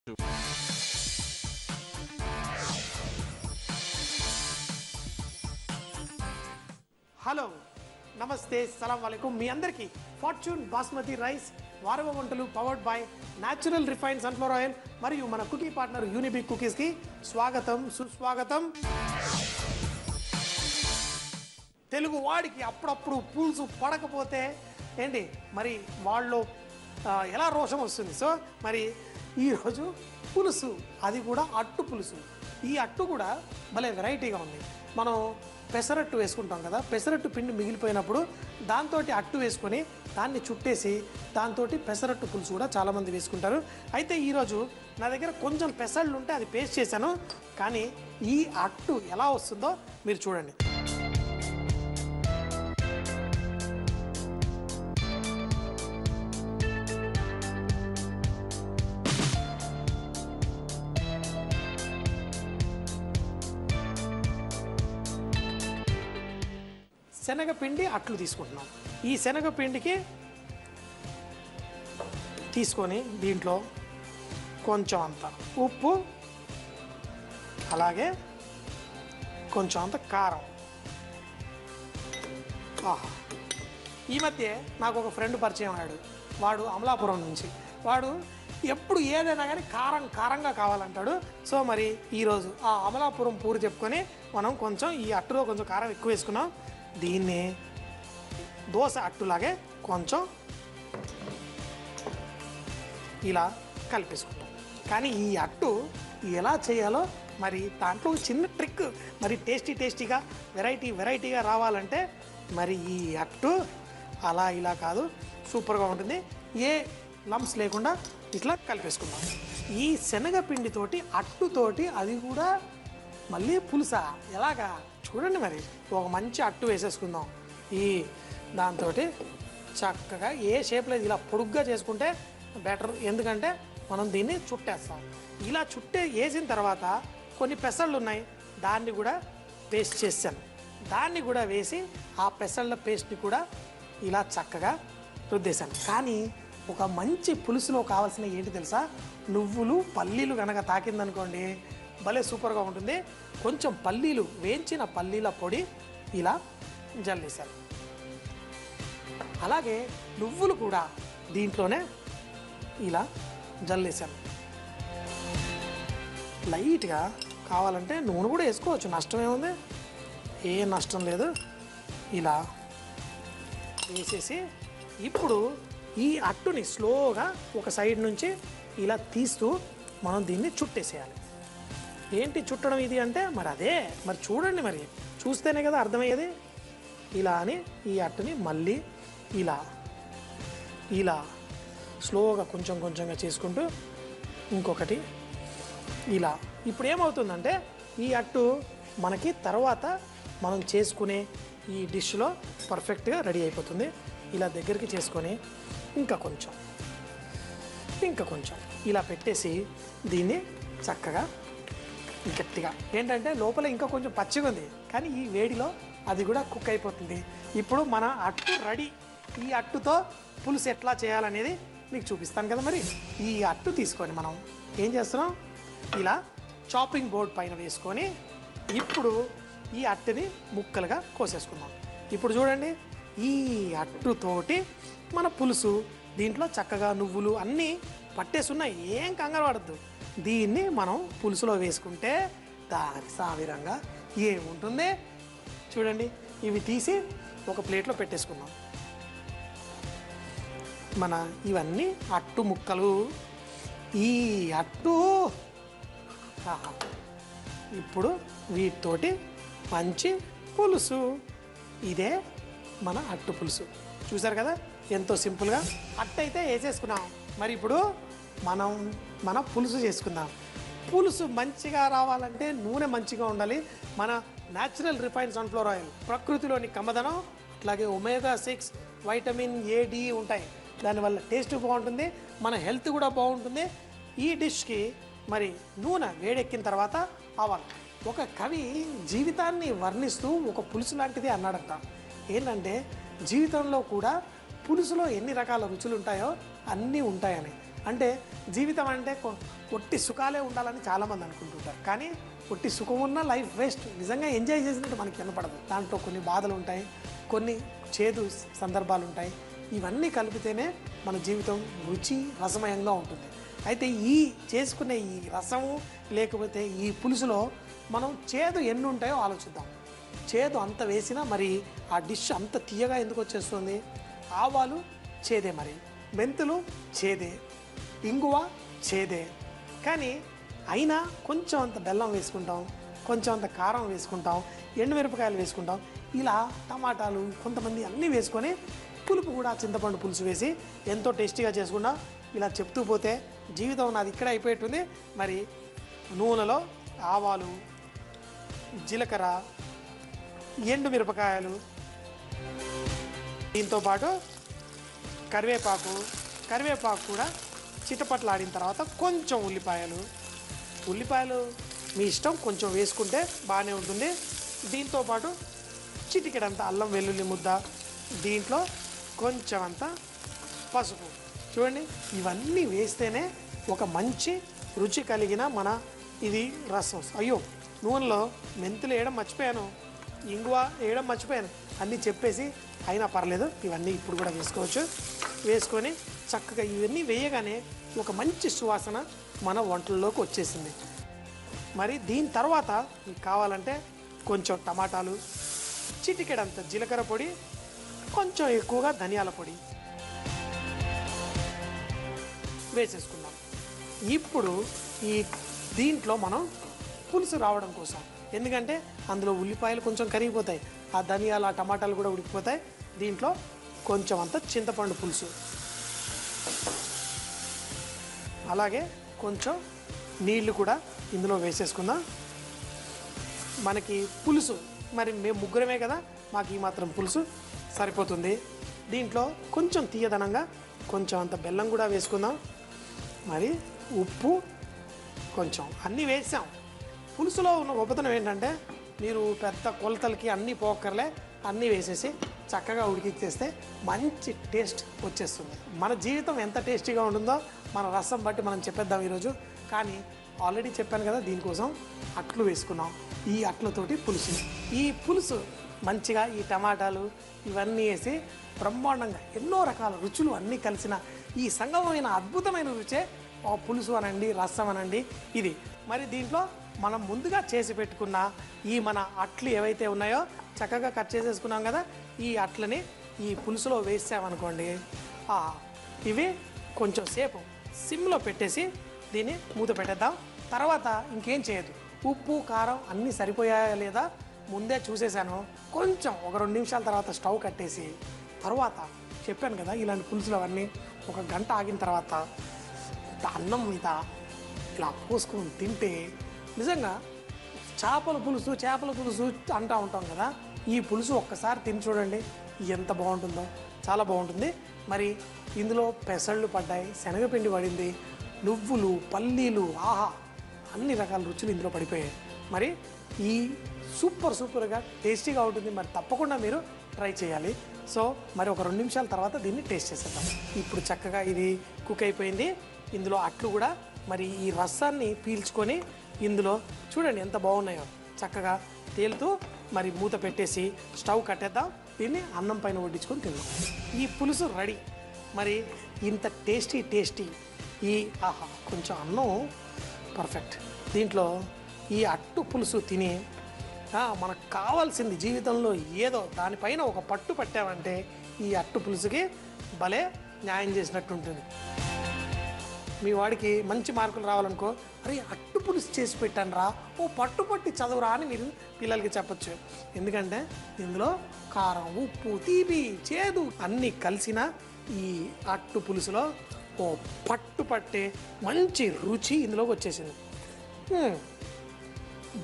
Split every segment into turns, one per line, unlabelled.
Hello నమస్తే సలాం వాలేకుం మీ అందరికీ fortune basmati rice వారవ వంటలు powered by natural refined sunflower oil మరియు మన కుకీ పార్ట్నర్ యూనిబిక్ కుకీస్కి స్వాగతం సుస్వాగతం. తెలుగు వాడికి అప్పుడప్పుడు పులుసు పడకపోతే ఏంటి మరి వాళ్ళు ఎలా రోషం వస్తుంది. సో మరి ఈరోజు పులుసు, అది కూడా అట్టు పులుసు. ఈ అట్టు కూడా భలే వెరైటీగా ఉంది. మనం పెసరట్టు వేసుకుంటాం కదా, పెసరట్టు పిండి మిగిలిపోయినప్పుడు దాంతో అట్టు వేసుకొని దాన్ని చుట్టేసి దాంతో పెసరట్టు పులుసు కూడా చాలామంది వేసుకుంటారు. అయితే ఈరోజు నా దగ్గర కొంచెం పెసళ్ళు ఉంటే అది పేస్ట్ చేశాను, కానీ ఈ అట్టు ఎలా వస్తుందో మీరు చూడండి. శనగపిండి అట్లు తీసుకుంటున్నాం. ఈ శనగపిండికి తీసుకొని దీంట్లో కొంచెం అంత ఉప్పు, అలాగే కొంచెం అంత కారం. ఈ మధ్య నాకు ఒక ఫ్రెండ్ పరిచయం అయ్యాడు. వాడు అమలాపురం నుంచి. వాడు ఎప్పుడు ఏదైనా కానీ కారంగా కావాలంటాడు. సో మరి ఈరోజు ఆ అమలాపురం పూరి చెప్పుకొని మనం కొంచెం ఈ అట్టులో కొంచెం కారం ఎక్కువ వేసుకున్నాం. దీన్ని దోశ అట్టులాగే కొంచెం ఇలా కలిపేసుకుంటాం. కానీ ఈ అట్టు ఎలా చేయాలో మరి దాంట్లో చిన్న ట్రిక్, మరి టేస్టీగా వెరైటీగా రావాలంటే మరి ఈ అట్టు అలా ఇలా కాదు, సూపర్గా ఉంటుంది. ఏ లంప్స్ లేకుండా ఇట్లా కలిపేసుకుందాం. ఈ శనగపిండితోటి అట్టుతోటి అది కూడా మళ్ళీ పులుసా ఎలాగా చూడండి. మరి ఒక మంచి అట్టు వేసేసుకుందాం. ఈ దాంతో చక్కగా ఏ షేప్లో ఇలా పొడుగ్గా చేసుకుంటే బెటర్, ఎందుకంటే మనం దీన్ని చుట్టేస్తాం. ఇలా వేసిన తర్వాత కొన్ని పెసళ్ళు ఉన్నాయి, దాన్ని కూడా పేస్ట్ చేశాను. దాన్ని కూడా వేసి ఆ పెసళ్ళ పేస్ట్ని కూడా ఇలా చక్కగా రుద్దేశాను. కానీ ఒక మంచి పులుసులో కావాల్సిన ఏంటి తెలుసా, నువ్వులు పల్లీలు కనుక తాకిందనుకోండి భలే సూపర్గా ఉంటుంది. కొంచెం పల్లీలు, వేయించిన పల్లీల పొడి ఇలా జల్లేశాను. అలాగే నువ్వులు కూడా దీంట్లోనే ఇలా జల్లేశాను. లైట్గా కావాలంటే నూనె కూడా వేసుకోవచ్చు, నష్టం ఏముంది, ఏ నష్టం లేదు. ఇలా వేసేసి ఇప్పుడు ఈ అట్టుని స్లోగా ఒక సైడ్ నుంచి ఇలా తీస్తూ మనం దీన్ని చుట్టేసేయాలి. ఏంటి చుట్టడం ఇది అంటే మరి అదే, మరి చూడండి, మరి చూస్తేనే కదా అర్థమయ్యేది. ఇలా అని ఈ అట్టుని మళ్ళీ ఇలా స్లోగా కొంచెంగా చేసుకుంటూ ఇంకొకటి ఇలా. ఇప్పుడు ఏమవుతుందంటే ఈ అట్టు మనకి తర్వాత మనం చేసుకునే ఈ డిష్లో పర్ఫెక్ట్గా రెడీ అయిపోతుంది. ఇలా దగ్గరికి చేసుకొని ఇంకా కొంచెం ఇలా పెట్టేసి దీన్ని చక్కగా గట్టిగా, ఏంటంటే లోపల ఇంకా కొంచెం పచ్చిగా ఉంది కానీ ఈ వేడిలో అది కూడా కుక్ అయిపోతుంది. ఇప్పుడు మన అట్టు రెడీ. ఈ అట్టుతో పులుసు ఎట్లా చేయాలనేది మీకు చూపిస్తాను కదా. మరి ఈ అట్టు తీసుకొని మనం ఏం చేస్తున్నాం, ఇలా చాపింగ్ బోర్డ్ పైన వేసుకొని ఇప్పుడు ఈ అట్టుని ముక్కలుగా కోసేసుకుందాం. ఇప్పుడు చూడండి, ఈ అట్టుతోటి మన పులుసు దీంట్లో చక్కగా నువ్వులు అన్నీ పట్టేసున్నాయి, ఏం కంగారు పడద్దు. దీన్ని మనం పులుసులో వేసుకుంటే దాని సావిరంగా ఏముంటుంది చూడండి. ఇవి తీసి ఒక ప్లేట్లో పెట్టేసుకుందాం. మన ఇవన్నీ అట్టు ముక్కలు. ఈ అట్టు ఇప్పుడు వీటితోటి మంచి పులుసు, ఇదే మన అట్టు పులుసు. చూసారు కదా ఎంతో సింపుల్గా అట్టు అయితే వేసేసుకున్నాం. మరి ఇప్పుడు మన పులుసు చేసుకుందాం. పులుసు మంచిగా రావాలంటే నూనె మంచిగా ఉండాలి. మన న్యాచురల్ రిఫైన్డ్ సన్ఫ్లవర్ ఆయిల్, ప్రకృతిలోని కమ్మదనం, అట్లాగే ఒమేగా 6 వైటమిన్ ఏ డి ఉంటాయి. దానివల్ల టేస్ట్ బాగుంటుంది, మన హెల్త్ కూడా బాగుంటుంది. ఈ డిష్కి మరి నూనె వేడెక్కిన తర్వాత ఆవాలు. ఒక కవి జీవితాన్ని వర్ణిస్తూ ఒక పులుసు లాంటిది అన్నాడంట. ఏంటంటే జీవితంలో కూడా పులుసులో ఎన్ని రకాల రుచులు ఉంటాయో అన్నీ ఉంటాయని. అంటే జీవితం అంటే ఒట్టి సుఖాలే ఉండాలని చాలామంది అనుకుంటుంటారు. కానీ ఒట్టి సుఖం ఉన్న లైఫ్ వేస్ట్. నిజంగా ఎంజాయ్ చేసినట్టు మనకి కనపడదు. దాంట్లో కొన్ని బాధలు ఉంటాయి, కొన్ని చేదు సందర్భాలు ఉంటాయి. ఇవన్నీ కలిపితేనే మన జీవితం రుచి రసమయంగా ఉంటుంది. అయితే ఈ చేసుకునే ఈ రసము లేకపోతే ఈ పులుసులో మనం చేదు ఎన్ని ఉంటాయో ఆలోచిద్దాం. చేదు అంత వేసినా మరి ఆ డిష్ అంత తీయగా ఎందుకు వచ్చేస్తుంది? ఆవాలు చేదే, మరి మెంతులు చేదే, ఇంగువ చేదే. కానీ అయినా కొంచెం అంత బెల్లం వేసుకుంటాం, కొంచెం అంత కారం వేసుకుంటాం, ఎండుమిరపకాయలు వేసుకుంటాం, ఇలా టమాటాలు కొంతమంది అన్నీ వేసుకొని పులుపు కూడా చింతపండు పులుసు వేసి ఎంతో టేస్టీగా చేసుకున్నాం. ఇలా చెప్తూ పోతే జీవితం నాది ఇక్కడ అయిపోయేటుంది. మరి నూనెలో ఆవాలు, జీలకర్ర, ఎండుమిరపకాయలు, దీంతోపాటు కరివేపాకు కూడా చిటపట్లాడిన తర్వాత కొంచెం ఉల్లిపాయలు మీ ఇష్టం, కొంచెం వేసుకుంటే బాగానే ఉంటుంది. దీంతోపాటు చిటికెడంత అల్లం వెల్లుల్లి ముద్ద, దీంట్లో కొంచెం అంత పసుపు. చూడండి, ఇవన్నీ వేస్తేనే ఒక మంచి రుచి కలిగిన మన ఇది రసం. అయ్యో, నూనెలో మెంతులు వేయడం మర్చిపోయాను, ఇంగువ వేయడం మర్చిపోయాను అన్నీ చెప్పేసి, అయినా పర్లేదు, ఇవన్నీ ఇప్పుడు కూడా వేసుకోవచ్చు. వేసుకొని చక్కగా ఇవన్నీ వేయగానే ఒక మంచి సువాసన మన వంటల్లోకి వచ్చేసింది. మరి దీని తర్వాత మీకు కావాలంటే కొంచెం టమాటాలు, చిటికెడంత జీలకర్ర పొడి, కొంచెం ఎక్కువగా ధనియాల పొడి వేసేసుకున్నాం. ఇప్పుడు ఈ దీంట్లో మనం పులుసు రావడం కోసం, ఎందుకంటే అందులో ఉల్లిపాయలు కొంచెం కరిగిపోతాయి, ఆ ధనియాలు, ఆ టమాటాలు కూడా ఉడికిపోతాయి. దీంట్లో కొంచెం అంత చింతపండు పులుసు, అలాగే కొంచెం నీళ్లు కూడా ఇందులో వేసేసుకుందాం. మనకి పులుసు మరి మేము ముగ్గురమే కదా, మాకు ఈ మాత్రం పులుసు సరిపోతుంది. దీంట్లో కొంచెం తీయదనంగా కొంచెం అంత బెల్లం కూడా వేసుకుందాం. మరి ఉప్పు కొంచెం అన్నీ వేసాం. పులుసులో ఉన్న గొప్పతనం ఏంటంటే మీరు పెద్ద కొలతలకి అన్నీ పోక్కర్లే, అన్నీ వేసేసి చక్కగా ఉడికిచ్చేస్తే మంచి టేస్ట్ వచ్చేస్తుంది. మన జీవితం ఎంత టేస్టీగా ఉంటుందో మన రసం బట్టి మనం చెప్పేద్దాం ఈరోజు. కానీ ఆల్రెడీ చెప్పాను కదా, దీనికోసం అట్లు వేసుకున్నాం. ఈ అట్లతోటి పులుసు, ఈ పులుసు మంచిగా ఈ టమాటాలు ఇవన్నీ వేసి బ్రహ్మాండంగా ఎన్నో రకాల రుచులు అన్నీ కలిసిన ఈ సంగమమైన అద్భుతమైన రుచే పులుసు అనండి, రసం అనండి ఇది. మరి దీంట్లో మనం ముందుగా చేసి పెట్టుకున్న ఈ మన అట్లు ఏవైతే ఉన్నాయో చక్కగా కట్ చేసేసుకున్నాం కదా, ఈ అట్లని ఈ పులుసులో వేసామనుకోండి, ఇవి కొంచెం సేపు సిమ్లో పెట్టేసి దీన్ని మూత పెట్టేద్దాం. తర్వాత ఇంకేం చేయదు, ఉప్పు కారం అన్నీ సరిపోయాయా లేదా ముందే చూసేసాను. కొంచెం ఒక 2 నిమిషాల తర్వాత స్టవ్ కట్టేసి, తర్వాత చెప్పాను కదా ఇలాంటి పులుసులు అవన్నీ ఒక గంట ఆగిన తర్వాత అన్నం మీద ఇలా పోసుకొని తింటే నిజంగా చేపల పులుసు అంటూ ఉంటాం కదా, ఈ పులుసు ఒక్కసారి తిని చూడండి ఎంత బాగుంటుందో, చాలా బాగుంటుంది. మరి ఇందులో పెసళ్ళు పడ్డాయి, శనగపిండి పడింది, నువ్వులు, పల్లీలు, ఆహా అన్ని రకాల రుచులు ఇందులో పడిపోయాయి. మరి ఈ సూపర్గా టేస్టీగా ఉంటుంది. మరి తప్పకుండా మీరు ట్రై చేయాలి. సో మరి ఒక 2 నిమిషాల తర్వాత దీన్ని టేస్ట్ చేసేద్దాం. ఇప్పుడు చక్కగా ఇది కుక్ అయిపోయింది. ఇందులో అట్లు కూడా మరి ఈ రసాన్ని పీల్చుకొని ఇందులో చూడండి ఎంత బాగున్నాయో, చక్కగా తేలుతూ మరి మూత పెట్టేసి స్టవ్ కట్టేద్దాం. దీన్ని అన్నం పైన వడ్డించుకొని తిందాం. ఈ పులుసు రెడీ. మరి ఇంత టేస్టీ ఈ ఆహా కొంచెం అన్నం పర్ఫెక్ట్. దీంట్లో ఈ అట్టు పులుసు తిని మనకు కావాల్సింది జీవితంలో ఏదో దానిపైన ఒక పట్టు పట్టామంటే ఈ అట్టు పులుసుకి భలే న్యాయం చేసినట్టు ఉంటుంది. మీ వాడికి మంచి మార్కులు రావాలనుకో, అరే అట్టు పులుసు చేసి పెట్టాను రా, ఓ పట్టుపట్టి చదువురా అని మీరు పిల్లలకి చెప్పచ్చు. ఎందుకంటే ఇందులో కారం, ఉప్పు, తీపి, చేదు అన్నీ కలిసిన ఈ అట్టు పులుసులో ఓ పట్టే మంచి రుచి ఇందులోకి వచ్చేసింది.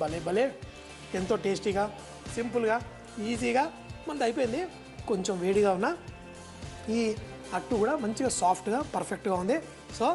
భలే ఎంతో టేస్టీగా, సింపుల్గా, ఈజీగా మనది అయిపోయింది. కొంచెం వేడిగా ఉన్న ఈ అట్టు కూడా మంచిగా సాఫ్ట్గా పర్ఫెక్ట్గా ఉంది. సో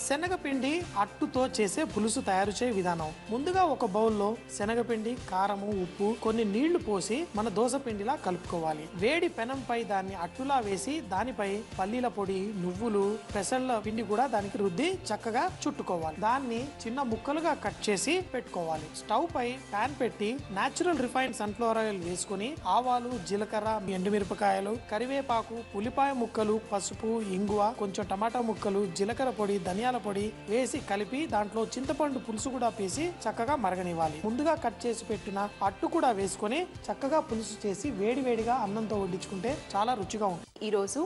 శనగపిండి అట్టుతో చేసే పులుసు తయారు చేయ విధానం. ముందుగా ఒక బౌల్లో శనగపిండి, కారము, ఉప్పు, కొన్ని నీళ్లు పోసి మన దోస పిండిలా కలుపుకోవాలి. వేడి పెనంపై దాన్ని అట్టులా వేసి దానిపై పల్లీల పొడి, నువ్వులు, పెసళ్ళ పిండి కూడా దానికి రుద్ది చక్కగా చుట్టుకోవాలి. దాన్ని చిన్న ముక్కలుగా కట్ చేసి పెట్టుకోవాలి. స్టవ్ పై పాన్ పెట్టి నేచురల్ రిఫైన్డ్ సన్ఫ్లవర్ ఆయిల్ వేసుకుని ఆవాలు, జీలకర్ర, ఎండుమిరపకాయలు, కరివేపాకు, ఉల్లిపాయ ముక్కలు, పసుపు, ఇంగువ, కొంచెం టమాటా ముక్కలు, జీలకర్ర పొడి, ధనియాల పొడి వేసి కలిపి దాంట్లో చింతపండు పులుసు కూడా వేసి చక్కగా మరగనివ్వాలి. ముందుగా కట్ చేసి పెట్టిన అట్టు కూడా వేసుకొని చక్కగా పులుసు చేసి వేడివేడిగా అన్నంతో వడ్డించుకుంటే చాలా రుచిగా ఉంటుంది.
ఈరోజు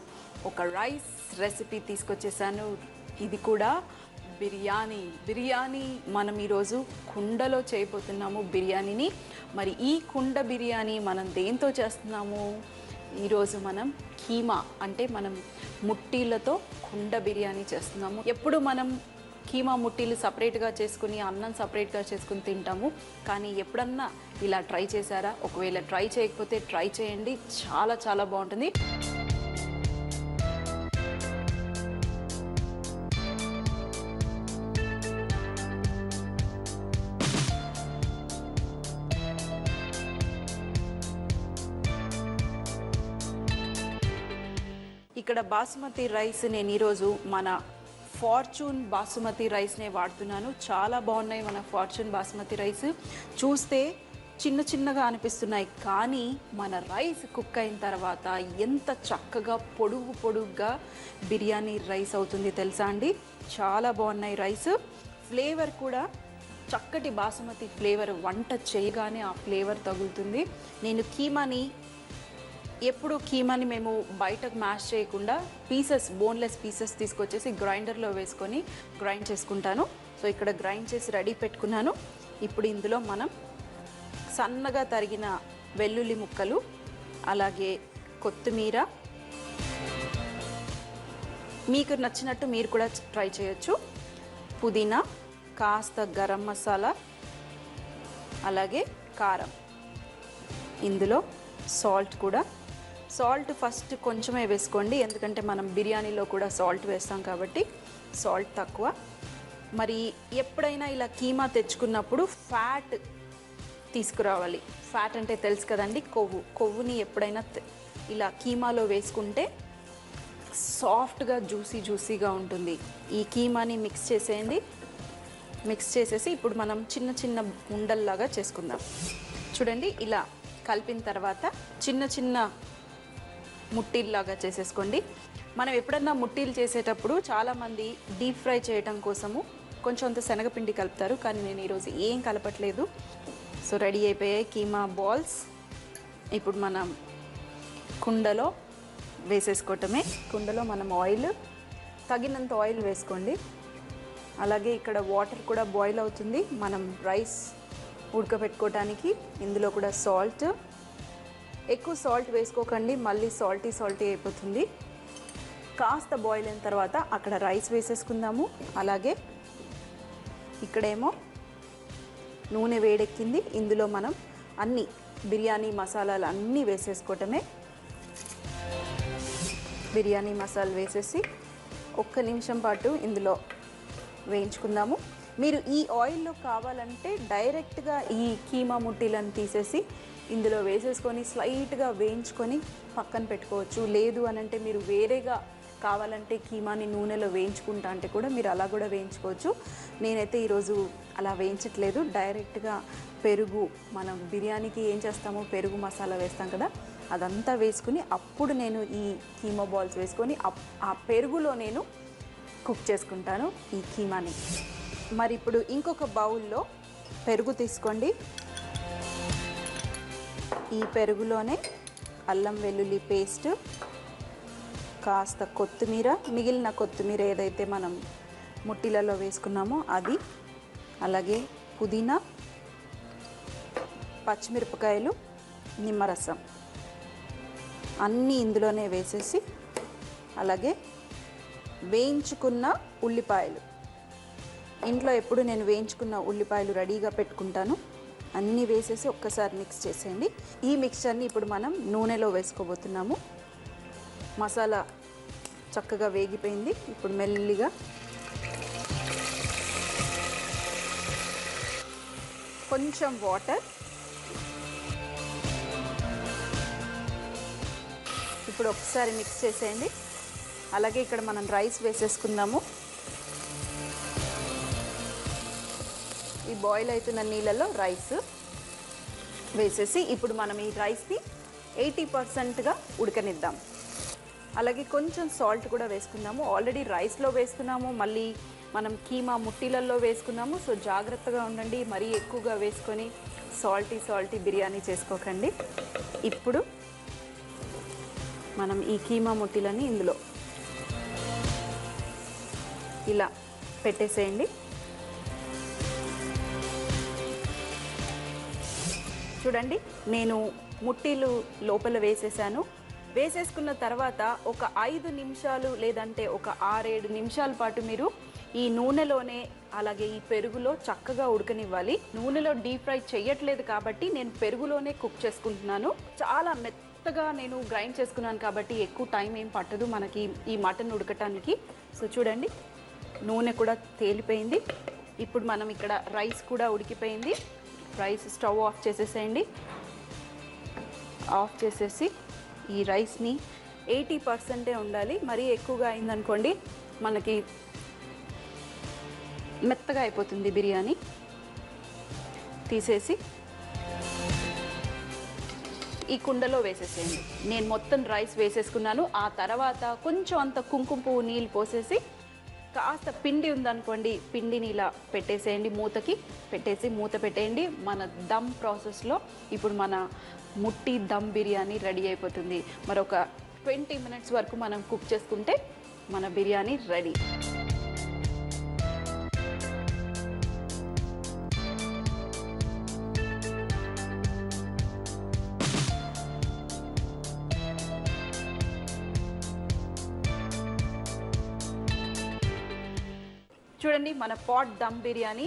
ఒక రైస్ రెసిపీ తీసుకొచ్చేసాను. ఇది కూడా బిర్యానీ మనం ఈరోజు కుండలో చేయబోతున్నాము బిర్యానీని. మరి ఈ కుండ బిర్యానీ మనం దేంతో చేస్తున్నాము? ఈరోజు మనం కీమా అంటే మనం ముట్టీలతో కుండ బిర్యానీ చేస్తున్నాము. ఎప్పుడు మనం కీమా ముట్టీలు సపరేట్గా చేసుకుని అన్నం సపరేట్గా చేసుకుని తింటాము, కానీ ఎప్పుడన్నా ఇలా ట్రై చేశారా? ఒకవేళ ట్రై చేయకపోతే ట్రై చేయండి, చాలా చాలా బాగుంటుంది. ఇక్కడ బాసుమతి రైస్ నేను ఈరోజు మన ఫార్చ్యూన్ బాసుమతి రైస్నే వాడుతున్నాను. చాలా బాగున్నాయి మన ఫార్చ్యూన్ బాసుమతి రైస్. చూస్తే చిన్న చిన్నగా అనిపిస్తున్నాయి, కానీ మన రైస్ కుక్ అయిన తర్వాత ఎంత చక్కగా పొడుగుగా బిర్యానీ రైస్ అవుతుంది తెలుసా అండి. చాలా బాగున్నాయి రైస్. ఫ్లేవర్ కూడా చక్కటి బాసుమతి ఫ్లేవర్, వంట చేయగానే ఆ ఫ్లేవర్ తగులుతుంది. నేను ఎప్పుడు కీమాని మేము బయటకు మ్యాష్ చేయకుండా బోన్లెస్ పీసెస్ తీసుకొచ్చేసి గ్రైండర్లో వేసుకొని గ్రైండ్ చేసుకుంటాను. సో ఇక్కడ గ్రైండ్ చేసి రెడీ పెట్టుకున్నాను. ఇప్పుడు ఇందులో మనం సన్నగా తరిగిన వెల్లుల్లి ముక్కలు, అలాగే కొత్తిమీర, మీకు నచ్చినట్టు మీరు కూడా ట్రై చేయొచ్చు, పుదీనా, కాస్త గరం మసాలా, అలాగే కారం, ఇందులో సాల్ట్ ఫస్ట్ కొంచెమే వేసుకోండి, ఎందుకంటే మనం బిర్యానీలో కూడా సాల్ట్ వేస్తాం కాబట్టి సాల్ట్ తక్కువ. మరి ఎప్పుడైనా ఇలా కీమా తెచ్చుకున్నప్పుడు ఫ్యాట్ తీసుకురావాలి. ఫ్యాట్ అంటే తెలుసు కదండి, కొవ్వుని ఎప్పుడైనా ఇలా కీమాలో వేసుకుంటే సాఫ్ట్గా జ్యూసీగా ఉంటుంది. ఈ కీమాని మిక్స్ చేసేయండి. మిక్స్ చేసేసి ఇప్పుడు మనం చిన్న చిన్న ఉండల్లాగా చేసుకుందాం. చూడండి, ఇలా కలిపిన తర్వాత చిన్న ముట్టీల్లాగా చేసేసుకోండి. మనం ఎప్పుడన్నా ముట్టీలు చేసేటప్పుడు చాలామంది డీప్ ఫ్రై చేయడం కోసము కొంచెం అంత శనగపిండి కలుపుతారు, కానీ నేను ఈరోజు ఏం కలపట్లేదు. సో రెడీ అయిపోయాయి కీమా బాల్స్. ఇప్పుడు మనం కుండలో వేసేసుకోవటమే. కుండలో మనం తగినంత ఆయిల్ వేసుకోండి. అలాగే ఇక్కడ వాటర్ కూడా బాయిల్ అవుతుంది మనం రైస్ ఉడకబెట్టుకోవడానికి. ఇందులో కూడా సాల్ట్, ఎక్కువ సాల్ట్ వేసుకోకండి, మళ్ళీ సాల్టీ అయిపోతుంది. కాస్త బాయిల్ అయిన తర్వాత అక్కడ రైస్ వేసేసుకుందాము. అలాగే ఇక్కడేమో నూనె వేడెక్కింది, ఇందులో మనం అన్ని బిర్యానీ మసాలాలు అన్నీ వేసేసుకోవటమే. బిర్యానీ మసాలా వేసేసి ఒక్క నిమిషం పాటు ఇందులో వేయించుకుందాము. మీరు ఈ ఆయిల్లో కావాలంటే డైరెక్ట్గా ఈ కీమా ముట్టీలను తీసేసి ఇందులో వేసేసుకొని స్లైట్గా వేయించుకొని పక్కన పెట్టుకోవచ్చు. లేదు అనంటే మీరు వేరేగా కావాలంటే కీమాని నూనెలో వేయించుకుంటా అంటే కూడా మీరు అలా కూడా వేయించుకోవచ్చు. నేనైతే ఈరోజు అలా వేయించట్లేదు, డైరెక్ట్గా పెరుగు, మనం బిర్యానీకి ఏం చేస్తామో పెరుగు మసాలా వేస్తాం కదా, అదంతా వేసుకుని అప్పుడు నేను ఈ కీమా బాల్స్ వేసుకొని ఆ పెరుగులో నేను కుక్ చేసుకుంటాను ఈ కీమాని. మరి ఇప్పుడు ఇంకొక బౌల్లో పెరుగు తీసుకోండి. ఈ పెరుగులోనే అల్లం వెల్లుల్లి పేస్ట్, కాస్త కొత్తిమీర, మిగిలిన కొత్తిమీర ఏదైతే మనం ముట్టిలలో వేసుకున్నామో అది, అలాగే పుదీనా, పచ్చిమిరపకాయలు, నిమ్మరసం అన్నీ ఇందులోనే వేసేసి, అలాగే వేయించుకున్న ఉల్లిపాయలు, ఇంట్లో ఎప్పుడు నేను వేయించుకున్న ఉల్లిపాయలు రెడీగా పెట్టుకుంటాను, అన్నీ వేసేసి ఒక్కసారి మిక్స్ చేసేయండి. ఈ మిక్స్చర్ని ఇప్పుడు మనం నూనెలో వేసుకోబోతున్నాము. మసాలా చక్కగా వేగిపోయింది. ఇప్పుడు మెల్లిగా కొంచెం వాటర్. ఇప్పుడు ఒకసారి మిక్స్ చేసేయండి. అలాగే ఇక్కడ మనం రైస్ వేసేసుకుందాము. ఈ బాయిల్ అవుతున్న నీళ్ళలో రైస్ వేసేసి ఇప్పుడు మనం ఈ రైస్ని 80%గా ఉడకనిద్దాం. అలాగే కొంచెం సాల్ట్ కూడా వేసుకుందాము. ఆల్రెడీ రైస్లో వేసుకున్నాము, మళ్ళీ మనం కీమా ముట్టిలల్లో వేసుకున్నాము. సో జాగ్రత్తగా ఉండండి, మరీ ఎక్కువగా వేసుకొని సాల్టీ బిర్యానీ చేసుకోకండి. ఇప్పుడు మనం ఈ కీమా ముట్టిలని ఇందులో ఇలా పెట్టేసేయండి. చూడండి, నేను ముట్టీలు లోపల వేసేసాను. వేసేసుకున్న తర్వాత ఒక 5 నిమిషాలు లేదంటే ఒక 6-7 నిమిషాల పాటు మీరు ఈ నూనెలోనే అలాగే ఈ పెరుగులో చక్కగా ఉడకనివ్వాలి. నూనెలో డీప్ ఫ్రై చేయట్లేదు కాబట్టి నేను పెరుగులోనే కుక్ చేసుకుంటున్నాను. చాలా మెత్తగా నేను గ్రైండ్ చేసుకున్నాను కాబట్టి ఎక్కువ టైం ఏం పట్టదు మనకి ఈ మటన్ ఉడకటానికి. సో చూడండి, నూనె కూడా తేలిపోయింది. ఇప్పుడు మనం ఇక్కడ రైస్ కూడా ఉడికిపోయింది. రైస్ స్టవ్ ఆఫ్ చేసేసేయండి. ఆఫ్ చేసేసి ఈ రైస్ని 80% ఉండాలి. మరీ ఎక్కువగా అయిందనుకోండి మనకి మెత్తగా అయిపోతుంది బిర్యానీ. తీసేసి ఈ కుండలో వేసేసేయండి. నేను మొత్తం రైస్ వేసేసుకున్నాను. ఆ తర్వాత కొంచెం అంత కుంకుమ పువ్వు నీళ్ళు పోసేసి కాస్త పిండి ఉందనుకోండి, పిండిని ఇలా పెట్టేసేయండి, మూతకి పెట్టేసి మూత పెట్టేయండి. మన దమ్ ప్రాసెస్లో ఇప్పుడు మన ముట్టి దమ్ బిర్యానీ రెడీ అయిపోతుంది. మరొక 20 మినిట్స్ వరకు మనం కుక్ చేసుకుంటే మన బిర్యానీ రెడీ. చూడండి, మన పాట్ దమ్ బిర్యానీ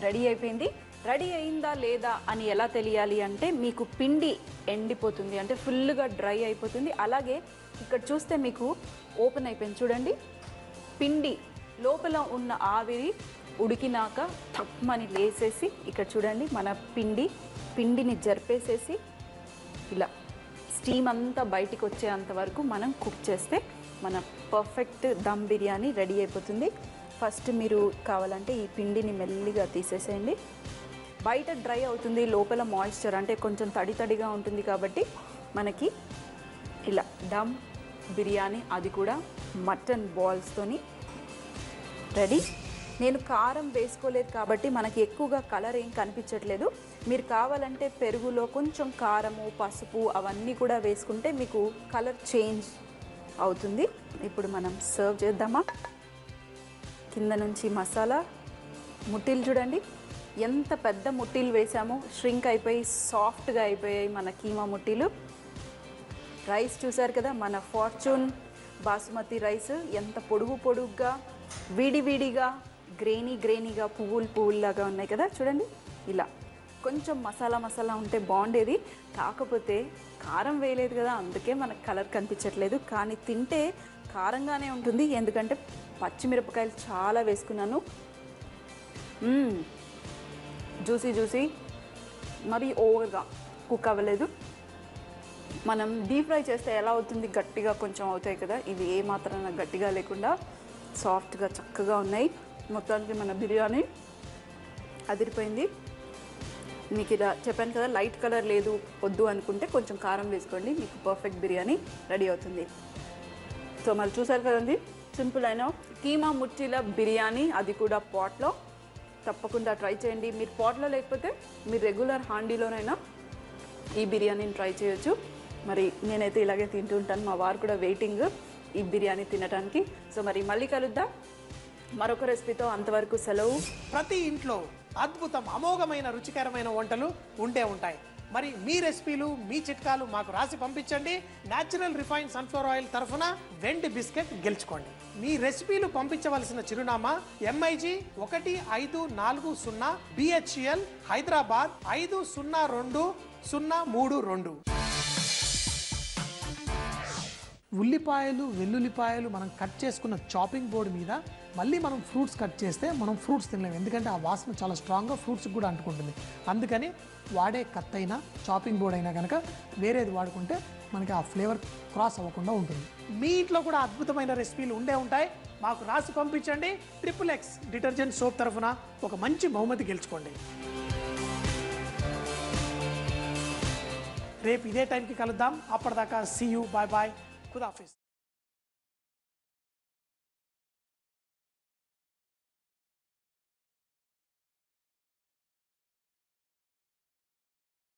రెడీ అయిపోయింది. రెడీ అయిందా లేదా అని ఎలా తెలియాలి అంటే మీకు పిండి ఎండిపోతుంది, అంటే ఫుల్గా డ్రై అయిపోతుంది. అలాగే ఇక్కడ చూస్తే మీకు ఓపెన్ అయిపోయింది. చూడండి, పిండి లోపల ఉన్న ఆవిరి ఉడికినాక తప్పమని లేసేసి ఇక్కడ చూడండి మన పిండిని జరిపేసేసి ఇలా స్టీమ్ అంతా బయటికి వచ్చేంత వరకు మనం కుక్ చేస్తే మన పర్ఫెక్ట్ దమ్ బిర్యానీ రెడీ అయిపోతుంది. ఫస్ట్ మీరు కావాలంటే ఈ పిండిని మెల్లిగా తీసేసేయండి. బయట డ్రై అవుతుంది, లోపల మాయిశ్చర్ అంటే కొంచెం తడిగా ఉంటుంది కాబట్టి మనకి ఇలా దమ్ బిర్యానీ, అది కూడా మటన్ బాల్స్తోని రెడీ. నేను కారం వేసుకోలేదు కాబట్టి మనకి ఎక్కువగా కలర్ ఏం కనిపించట్లేదు. మీరు కావాలంటే పెరుగులో కొంచెం కారము, పసుపు అవన్నీ కూడా వేసుకుంటే మీకు కలర్ చేంజ్ అవుతుంది. ఇప్పుడు మనం సర్వ్ చేద్దామా. కింద నుంచి మసాలా ముట్టీలు చూడండి, ఎంత పెద్ద ముట్టీలు వేసామో ష్రింక్ అయిపోయి సాఫ్ట్గా అయిపోయాయి మన కీమా ముట్టీలు. రైస్ చూసారు కదా, మన ఫార్చ్యూన్ బాసుమతి రైస్ ఎంత పొడుగుగా విడివిడిగా గ్రేనీగా పువ్వుల్లాగా ఉన్నాయి కదా. చూడండి, ఇలా కొంచెం మసాలా ఉంటే బాగుండేది. కాకపోతే కారం వేయలేదు కదా, అందుకే మనకు కలర్ కనిపించట్లేదు. కానీ తింటే కారంగానే ఉంటుంది, ఎందుకంటే పచ్చిమిరపకాయలు చాలా వేసుకున్నాను. జ్యూసీ మరి ఓవర్గా కుక్ అవ్వలేదు. మనం డీప్ ఫ్రై చేస్తే ఎలా అవుతుంది, గట్టిగా కొంచెం అవుతాయి కదా, ఇది ఏమాత్రం గట్టిగా లేకుండా సాఫ్ట్గా చక్కగా ఉన్నాయి. మొత్తానికి మన బిర్యానీ అదిరిపోయింది. మీకు ఇలా చెప్పాను కదా, లైట్ కలర్ లేదు వద్దు అనుకుంటే కొంచెం కారం వేసుకోండి, మీకు పర్ఫెక్ట్ బిర్యానీ రెడీ అవుతుంది. సో మరి చూసారు కదండి, సింపుల్ అయిన కీమా ముట్టీల బిర్యానీ, అది కూడా పాట్లో. తప్పకుండా ట్రై చేయండి. మీరు పాట్లో లేకపోతే మీరు రెగ్యులర్ హాండీలోనైనా ఈ బిర్యానీని ట్రై చేయొచ్చు. మరి నేనైతే ఇలాగే తింటూ ఉంటాను, మా వారు కూడా వెయిటింగ్ ఈ బిర్యానీ తినడానికి. సో మరి మళ్ళీ కలుద్దాం మరొక రెసిపీతో. అంతవరకు సెలవు.
ప్రతి ఇంట్లో అద్భుతం అమోఘమైన రుచికరమైన వంటలు ఉంటే ఉంటాయి. మరి మీ రెసిపీలు, మీ చిట్కాలు మాకు రాసి పంపించండి. న్యాచురల్ రిఫైన్ సన్ఫ్లవర్ ఆయిల్ తరఫున వెండి బిస్కెట్ గెలుచుకోండి. మీ రెసిపీలు పంపించవలసిన చిరునామా MIG 1540 BHL హైదరాబాద్ 502032. ఉల్లిపాయలు, వెల్లుల్లిపాయలు మనం కట్ చేసుకున్న చాపింగ్ బోర్డు మీద మళ్ళీ మనం ఫ్రూట్స్ కట్ చేస్తే మనం ఫ్రూట్స్ తినలేము, ఎందుకంటే ఆ వాసన చాలా స్ట్రాంగ్గా ఫ్రూట్స్కి కూడా అంటుకుంటుంది. అందుకని వాడే కత్తైనా చాపింగ్ బోర్డ్ అయినా కనుక వేరేది వాడుకుంటే మనకి ఆ ఫ్లేవర్ క్రాస్ అవ్వకుండా ఉంటుంది. మీ ఇంట్లో కూడా అద్భుతమైన రెసిపీలు ఉంటాయి, మాకు రాసి పంపించండి. XXX డిటర్జెంట్ సోప్ తరఫున ఒక మంచి బహుమతి గెలుచుకోండి. రేపు ఇదే టైంకి కలుద్దాం. అప్పటిదాకా సీ యూ, బాయ్ బాయ్, ఖుదాఫిజ్.